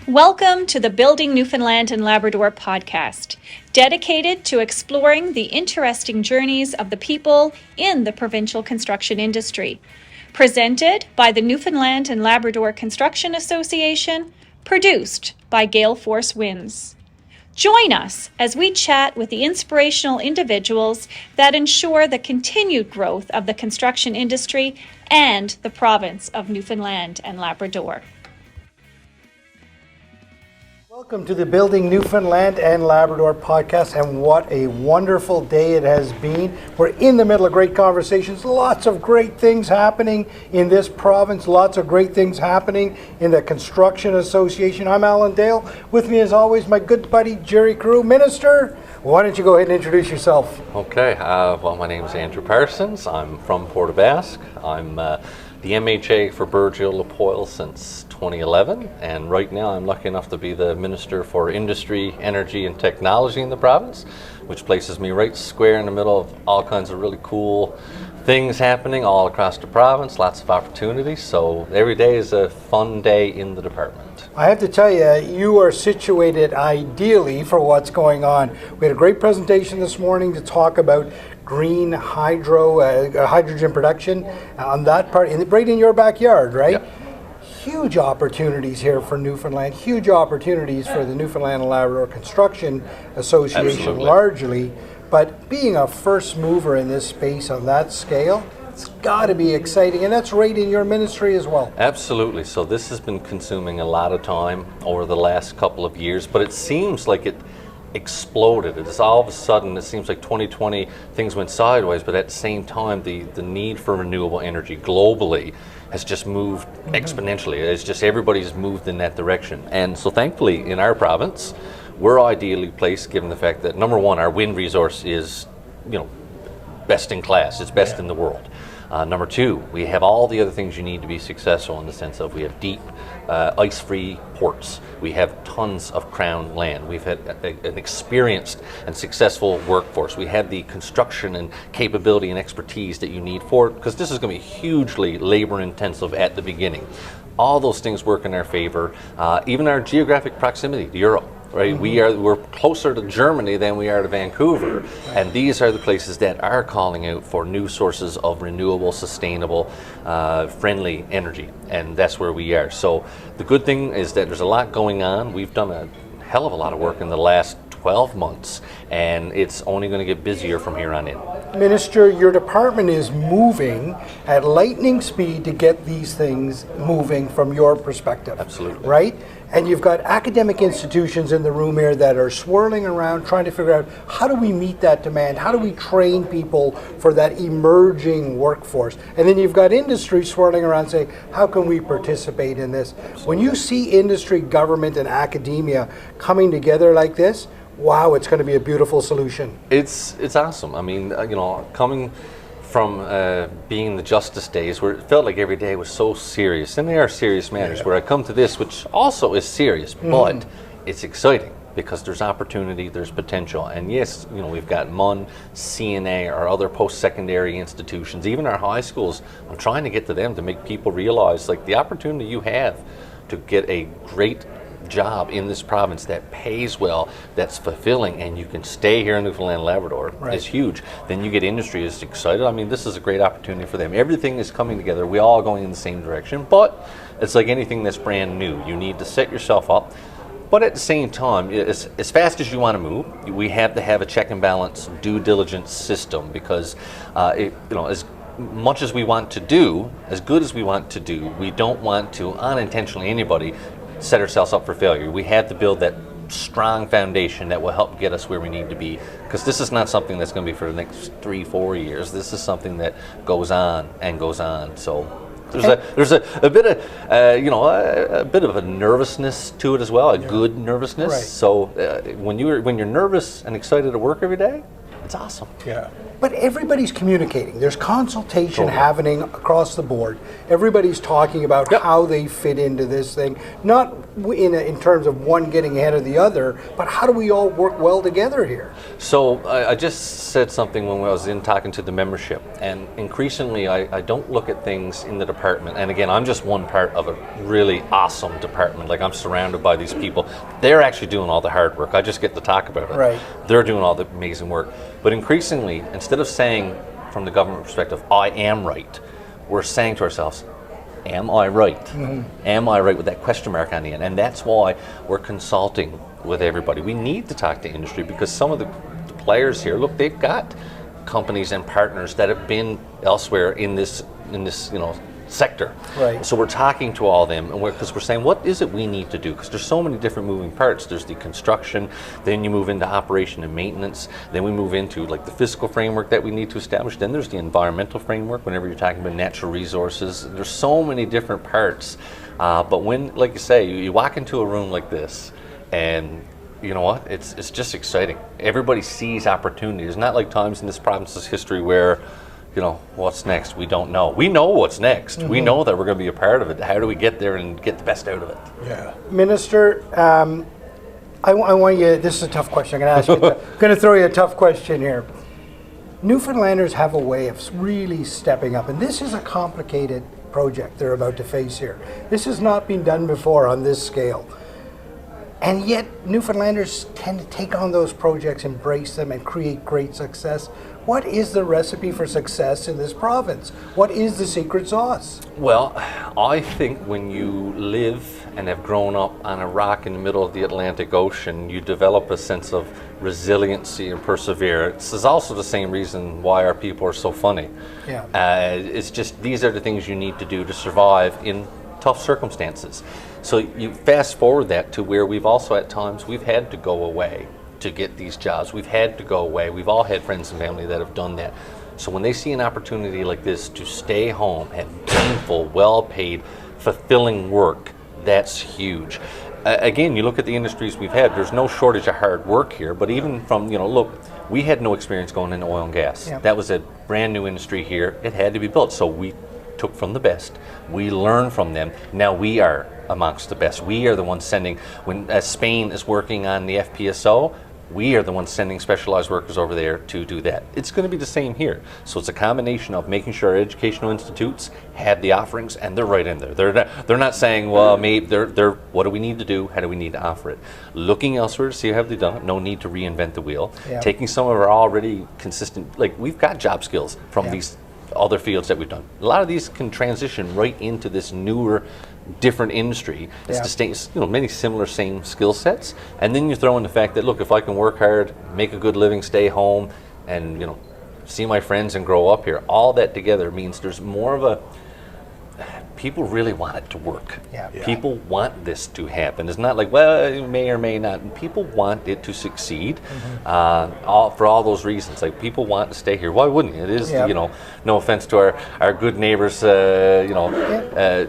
Welcome to the Building Newfoundland and Labrador podcast, dedicated to exploring the interesting journeys of the people in the provincial construction industry. Presented by the Newfoundland and Labrador Construction Association, produced by Gale Force Winds. Join us as we chat with the inspirational individuals that ensure the continued growth of the construction industry and the province of Newfoundland and Labrador. Welcome to the Building Newfoundland and Labrador podcast, and what a wonderful day it has been. We're in the middle of great conversations, lots of great things happening in this province, lots of great things happening in the Construction Association. I'm Alan Dale. With me as always, my good buddy Jerry Carew. Minister, why don't you go ahead and introduce yourself? Okay, well, my name is Andrew Parsons. I'm from Port aux Basques. I'm the MHA for Burgeo, Poile since 2011, and right now I'm lucky enough to be the Minister for Industry, Energy and Technology in the province, which places me right square in the middle of all kinds of really cool things happening all across the province, lots of opportunities, so every day is a fun day in the department. I have to tell you, you are situated ideally for what's going on. We had a great presentation this morning to talk about green hydrogen production on that part, right in your backyard, right? Yeah. Huge opportunities here for Newfoundland, huge opportunities for the Newfoundland and Labrador Construction Association. Absolutely. Largely, but being a first mover in this space on that scale, it's got to be exciting, and that's right in your ministry as well. Absolutely. So this has been consuming a lot of time over the last couple of years, but it seems like it exploded. It's all of a sudden, it seems like 2020 things went sideways, but at the same time the need for renewable energy globally has just moved exponentially. It's just everybody's moved in that direction. And so thankfully in our province, we're ideally placed given the fact that number one, our wind resource is, best in class. It's best in the world. Number two, we have all the other things you need to be successful in the sense of we have deep, ice-free ports. We have tons of crown land. We've had an experienced and successful workforce. We have the construction and capability and expertise that you need for it, because this is going to be hugely labor-intensive at the beginning. All those things work in our favor. Even our geographic proximity to Europe. Right, we're closer to Germany than we are to Vancouver, and these are the places that are calling out for new sources of renewable, sustainable, friendly energy, and that's where we are. So the good thing is that there's a lot going on. We've done a hell of a lot of work in the last 12 months, and it's only going to get busier from here on in. Minister, your department is moving at lightning speed to get these things moving from your perspective. Absolutely. Right? And you've got academic institutions in the room here that are swirling around trying to figure out, how do we meet that demand? How do we train people for that emerging workforce? And then you've got industry swirling around saying, how can we participate in this? Absolutely. When you see industry, government, and academia coming together like this, wow, it's going to be a beautiful solution. It's awesome. I mean, coming from being in the justice days where it felt like every day was so serious, and they are serious matters, where I come to this, which also is serious, but it's exciting because there's opportunity, there's potential. And yes, we've got MUN, CNA, or other post-secondary institutions, even our high schools. I'm trying to get to them to make people realize like the opportunity you have to get a great job in this province that pays well, that's fulfilling, and you can stay here in Newfoundland and Labrador is huge. Then you get industry is excited. I mean, this is a great opportunity for them. Everything is coming together. We all going in the same direction, but it's like anything that's brand new. You need to set yourself up, but at the same time, as fast as you want to move, we have to have a check and balance due diligence system, because as much as we want to do, as good as we want to do, we don't want to unintentionally anybody set ourselves up for failure. We have to build that strong foundation that will help get us where we need to be, because this is not something that's going to be for the next 3-4 years. This is something that goes on and goes on. So there's a bit of a bit of a nervousness to it as well, a good nervousness. Right. So when you're nervous and excited to work every day, it's awesome. Yeah. But everybody's communicating. There's consultation Totally. happening across the board. Everybody's talking about Yep. how they fit into this thing, not in terms of one getting ahead of the other, but how do we all work well together here? So I just said something when I was in talking to the membership, and increasingly I don't look at things in the department, and again, I'm just one part of a really awesome department. Like, I'm surrounded by these people. They're actually doing all the hard work. I just get to talk about it. Right. They're doing all the amazing work. But increasingly, instead of saying from the government perspective, I am right, we're saying to ourselves, am I right? Mm-hmm. Am I right, with that question mark on the end? And that's why we're consulting with everybody. We need to talk to industry, because some of the players here, look, they've got companies and partners that have been elsewhere in this sector. Right. So we're talking to all of them, and because we're saying, what is it we need to do? Because there's so many different moving parts. There's the construction, then you move into operation and maintenance, then we move into like the fiscal framework that we need to establish, then there's the environmental framework whenever you're talking about natural resources. There's so many different parts. But when, like you say, you walk into a room like this, and you know what? It's just exciting. Everybody sees opportunity. There's not like times in this province's history where, what's next? We don't know. We know what's next. We know that we're going to be a part of it. How do we get there and get the best out of it? Yeah. Minister, I want you, this is a tough question. I'm going to throw you a tough question here. Newfoundlanders have a way of really stepping up, and this is a complicated project they're about to face here. This has not been done before on this scale. And yet, Newfoundlanders tend to take on those projects, embrace them, and create great success. What is the recipe for success in this province? What is the secret sauce? Well, I think when you live and have grown up on a rock in the middle of the Atlantic Ocean, you develop a sense of resiliency and perseverance. It's also the same reason why our people are so funny. Yeah. It's just, these are the things you need to do to survive in tough circumstances. So you fast forward that to where we've also at times we've had to go away to get these jobs. We've had to go away. We've all had friends and family that have done that. So when they see an opportunity like this to stay home, have meaningful, well-paid, fulfilling work, that's huge. Again, you look at the industries we've had, there's no shortage of hard work here, but even from, look, we had no experience going into oil and gas. Yeah. That was a brand new industry here. It had to be built. So we took from the best. We learned from them. Now we are amongst the best. We are the ones sending, when Spain is working on the FPSO, we are the ones sending specialized workers over there to do that. It's going to be the same here. So it's a combination of making sure our educational institutes have the offerings, and they're right in there. They're not saying, well, maybe they're what do we need to do? How do we need to offer it? Looking elsewhere to see how they've done it. No need to reinvent the wheel. Yeah. Taking some of our already consistent, like we've got job skills from these other fields that we've done. A lot of these can transition right into this newer, different industry. It's distinct, many similar same skill sets, and then you throw in the fact that, look, if I can work hard, make a good living, stay home, and see my friends and grow up here, all that together means there's more of a, people really want it to work. Yeah. Yeah. People want this to happen. It's not like, well, it may or may not. People want it to succeed, for all those reasons. Like, people want to stay here. Why wouldn't you? It is, no offense to our good neighbors, everywhere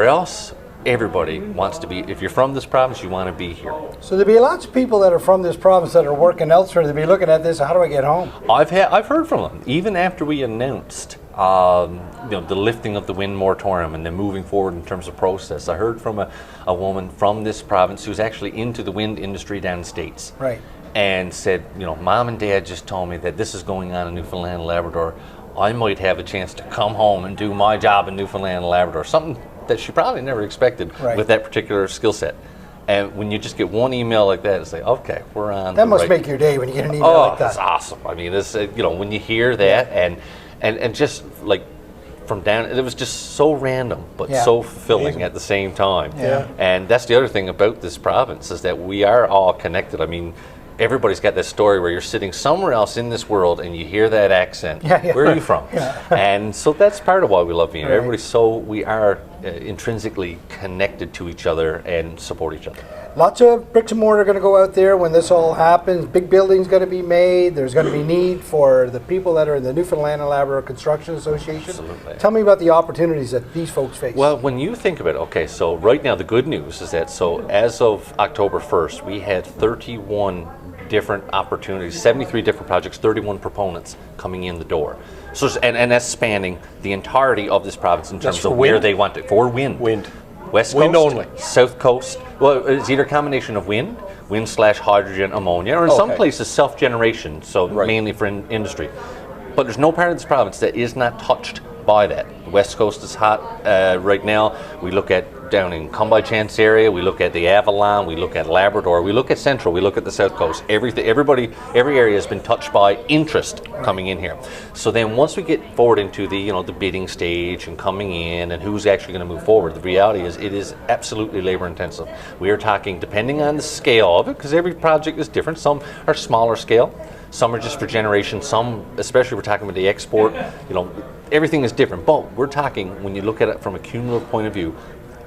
else. Everybody wants to be, if you're from this province, you want to be here. So there'll be lots of people that are from this province that are working elsewhere. They'll be looking at this, how do I get home? I've heard from them, even after we announced the lifting of the wind moratorium and then moving forward in terms of process. I heard from a woman from this province who's actually into the wind industry down in the States. Right. And said, Mom and Dad just told me that this is going on in Newfoundland and Labrador. I might have a chance to come home and do my job in Newfoundland and Labrador. Something that she probably never expected with that particular skill set. And when you just get one email like that, it's like, okay, we're on. That must make your day when you get an email like that. That's awesome. I mean, it's when you hear that and just like from down, it was just so random but so fulfilling at the same time. Yeah. And that's the other thing about this province, is that we are all connected. I mean, everybody's got that story where you're sitting somewhere else in this world and you hear that accent. Where are you from? And so that's part of why we love being here. We are intrinsically connected to each other and support each other. Lots of bricks and mortar are going to go out there when this all happens. Big buildings going to be made. There's going to be need for the people that are in the Newfoundland and Labrador Construction Association. Absolutely. Tell me about the opportunities that these folks face. Well, when you think of it, okay, so right now the good news is that as of October 1st, we had 31 different opportunities, 73 different projects, 31 proponents coming in the door. So, and that's spanning the entirety of this province in terms of where they want it. For wind. West Coast, wind only. South Coast. Well, it's either a combination of wind/hydrogen, ammonia, or in some places self-generation, so mainly for industry. But there's no part of this province that is not touched by that. The West Coast is hot right now. We look at down in Come-by Chance area, we look at the Avalon, we look at Labrador, we look at Central, we look at the South Coast. Every area has been touched by interest coming in here. So then once we get forward into the the bidding stage and coming in and who's actually going to move forward, the reality is it is absolutely labor intensive. We are talking, depending on the scale of it, because every project is different. Some are smaller scale, some are just for generation, some, especially we're talking about the export, everything is different. But we're talking, when you look at it from a cumulative point of view,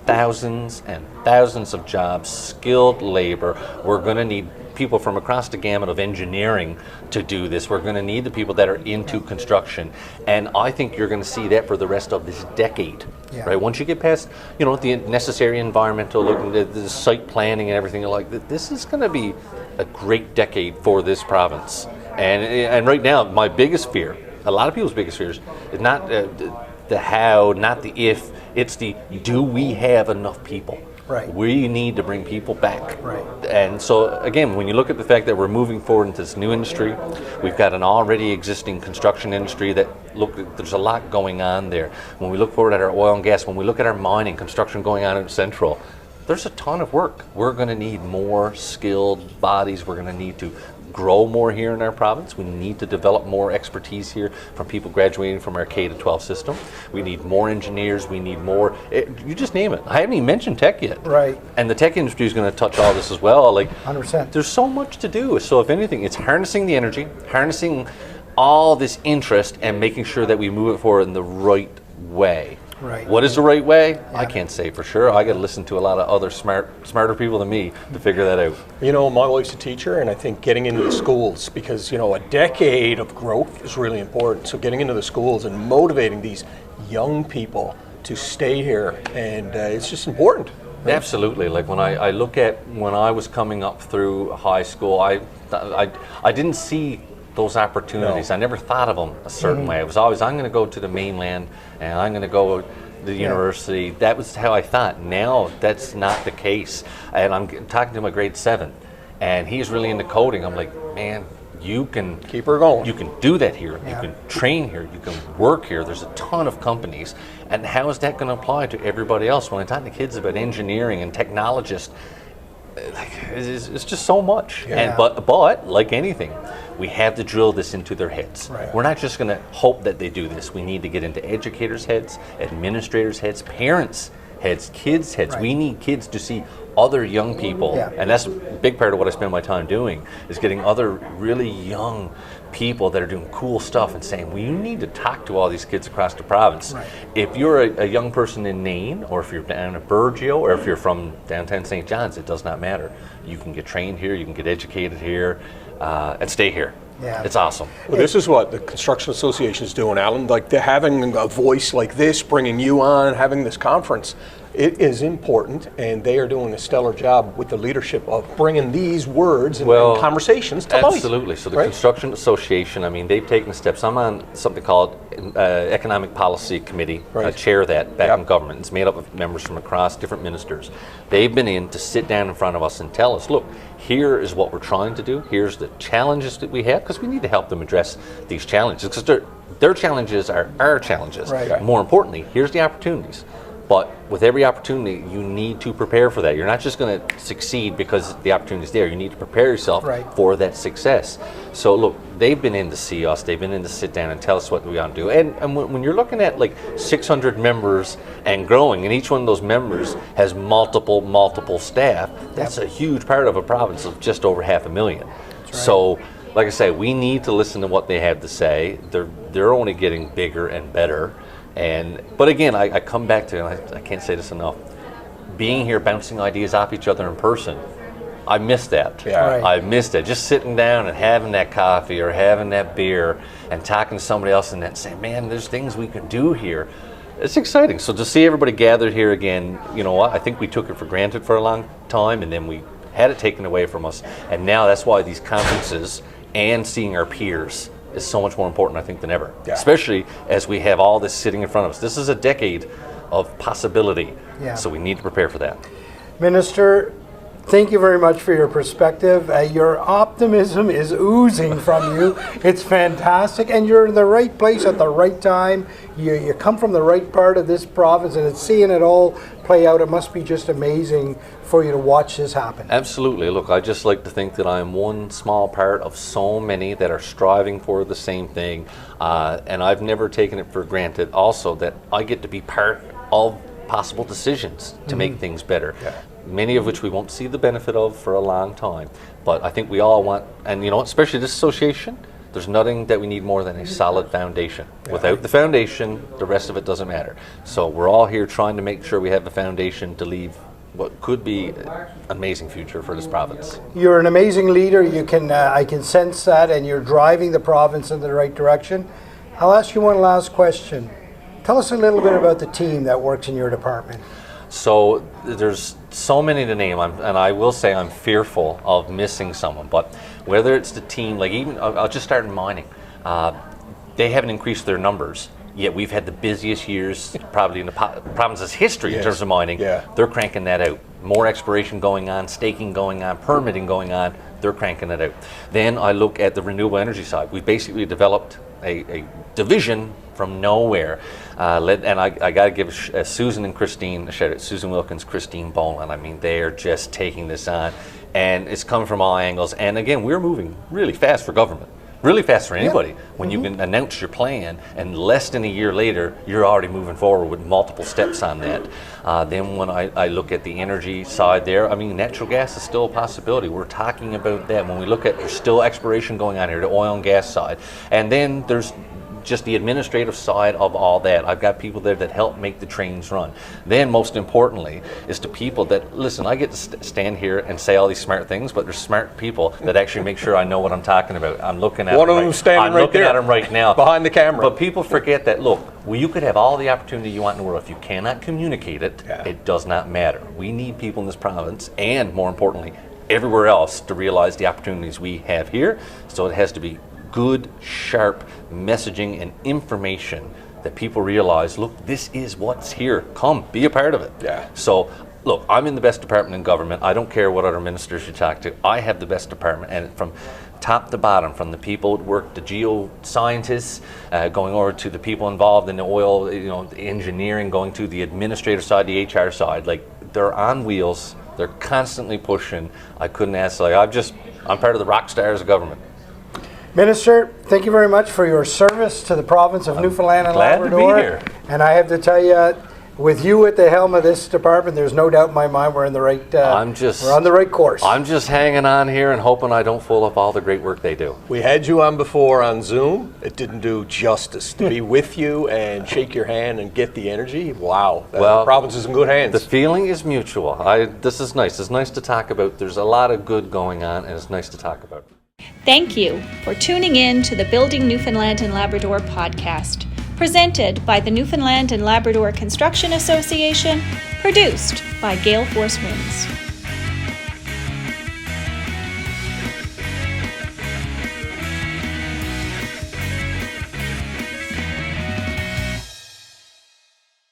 thousands and thousands of jobs, skilled labor. We're going to need people from across the gamut of engineering to do this. We're going to need the people that are into construction. And I think you're going to see that for the rest of this decade. Right? Once you get past, the necessary environmental, looking at the site planning and everything like that, this is going to be a great decade for this province. And right now, my biggest fear, a lot of people's biggest fears, is not the how, not the if, it's the do we have enough people? Right. We need to bring people back. Right. And so again, when you look at the fact that we're moving forward into this new industry, we've got an already existing construction industry that there's a lot going on there. When we look forward at our oil and gas, when we look at our mining, construction going on in Central, there's a ton of work. We're going to need more skilled bodies. We're going to need to grow more here in our province. We need to develop more expertise here from people graduating from our K-12 system. We need more engineers. We need more, you just name it. I haven't even mentioned tech yet. Right. And the tech industry is going to touch all this as well. 100%. There's so much to do. So if anything, it's harnessing the energy, harnessing all this interest, and making sure that we move it forward in the right way. Right. What is the right way? Yeah. I can't say for sure. I got to listen to a lot of other smarter people than me to figure that out. My wife's a teacher, and I think getting into the schools, because a decade of growth is really important. So getting into the schools and motivating these young people to stay here, and it's just important. Right? Absolutely. Like when I look at when I was coming up through high school, I didn't see those opportunities. No. I never thought of them a certain way. It was always, I'm going to go to the mainland and I'm going to go to the university. That was how I thought. Now that's not the case. And I'm talking to my grade 7 and he's really into coding. I'm like, man, you can keep her going. You can do that here. Yeah. You can train here. You can work here. There's a ton of companies. And how is that going to apply to everybody else? When I talk to kids about engineering and technologists, it's just so much. Yeah. And but like anything, we have to drill this into their heads. Right. We're not just going to hope that they do this. We need to get into educators' heads, administrators' heads, parents' heads, kids' heads. Right. We need kids to see other young people, and that's a big part of what I spend my time doing, is getting other really young people that are doing cool stuff and saying, well, you need to talk to all these kids across the province. Right. If you're a young person in Nain, or if you're down at Burgeo, or if you're from downtown St. John's, it does not matter. You can get trained here, you can get educated here, and stay here. Yeah. It's awesome. Well, this is what the Construction Association is doing, Alan. Like, they're having a voice like this, bringing you on, having this conference. It is important, and they are doing a stellar job with the leadership of bringing these words and conversations to light. Absolutely. So the Construction Association, I mean, they've taken steps. I'm on something called Economic Policy Committee. I chair that back in government. It's made up of members from across different ministers. They've been in to sit down in front of us and tell us, look, here is what we're trying to do. Here's the challenges that we have, because we need to help them address these challenges, because their challenges are our challenges. Right. More importantly, here's the opportunities. But with every opportunity, you need to prepare for that. You're not just going to succeed because the opportunity is there. You need to prepare yourself for that success. So look, they've been in to see us. They've been in to sit down and tell us what we want to do. And when you're looking at like 600 members and growing, and each one of those members has multiple staff, that's a huge part of a province of just over 500,000. Right. So, like I say, we need to listen to what they have to say. They're only getting bigger and better. But again, I come back to, and I can't say this enough, being here, bouncing ideas off each other in person, I miss that. Yeah. Right. I missed it. Just sitting down and having that coffee or having that beer and talking to somebody else and then saying, man, there's things we can do here. It's exciting. So to see everybody gathered here again, you know what, I think we took it for granted for a long time, and then we had it taken away from us. And now that's why these conferences and seeing our peers is so much more important, I think, than ever. Yeah. Especially as we have all this sitting in front of us. This is a decade of possibility, so we need to prepare for that. Minister, thank you very much for your perspective. Your optimism is oozing from you. It's fantastic, and you're in the right place at the right time. You come from the right part of this province, and it's seeing it all play out. It must be just amazing for you to watch this happen. Absolutely. Look, I just like to think that I'm one small part of so many that are striving for the same thing, and I've never taken it for granted also that I get to be part of possible decisions to make things better. Many of which we won't see the benefit of for a long time. But I think we all want, and you know, especially this association, there's nothing that we need more than a solid foundation. Without the foundation, the rest of it doesn't matter. So we're all here trying to make sure we have a foundation to leave what could be an amazing future for this province. You're an amazing leader. You can, I can sense that, and you're driving the province in the right direction. I'll ask you one last question. Tell us a little bit about the team that works in your department. So there's so many to name, and I will say I'm fearful of missing someone. But whether it's the team, like even I'll just start in mining. They haven't increased their numbers, yet we've had the busiest years probably in the province's history in terms of mining. They're cranking that out. More exploration going on, staking going on, permitting going on. They're cranking it out. Then I look at the renewable energy side. We've basically developed a division from nowhere. And I got to give Susan and Christine a shout out. Susan Wilkins, Christine Boland. I mean, they're just taking this on. And it's coming from all angles. And again, we're moving really fast for government. Really fast for anybody. When you can announce your plan and less than a year later, you're already moving forward with multiple steps on that. Then when I look at the energy side there, I mean, natural gas is still a possibility. We're talking about that. When we look at, there's still exploration going on here, the oil and gas side. And then there's just the administrative side of all that. I've got people there that help make the trains run. Then most importantly is the people that, listen, I get to stand here and say all these smart things, but there's smart people that actually make sure I know what I'm talking about. I'm looking at one of them standing right there. I'm looking at them right now. Behind the camera. But people forget that, look, you could have all the opportunity you want in the world. If you cannot communicate it, it does not matter. We need people in this province, and more importantly, everywhere else, to realize the opportunities we have here. So it has to be good, sharp messaging and information that people realize, look, this is what's here. Come, be a part of it. So, look, I'm in the best department in government. I don't care what other ministers you talk to. I have the best department, and from top to bottom, from the people at work, the geoscientists, going over to the people involved in the oil, you know, the engineering, going to the administrative side, the HR side, like, they're on wheels. They're constantly pushing. I couldn't ask, like, I'm part of the rock stars of government. Minister, thank you very much for your service to the province of Newfoundland and Labrador. Glad to be here. And I have to tell you, with you at the helm of this department, there's no doubt in my mind we're in the right. we're on the right course. I'm just hanging on here and hoping I don't fool up all the great work they do. We had you on before on Zoom. It didn't do justice to be with you and shake your hand and get the energy. Wow, the province is in good hands. The feeling is mutual. This is nice. It's nice to talk about. There's a lot of good going on, and it's nice to talk about. Thank you for tuning in to the Building Newfoundland and Labrador podcast, presented by the Newfoundland and Labrador Construction Association, produced by Gale Force Winds.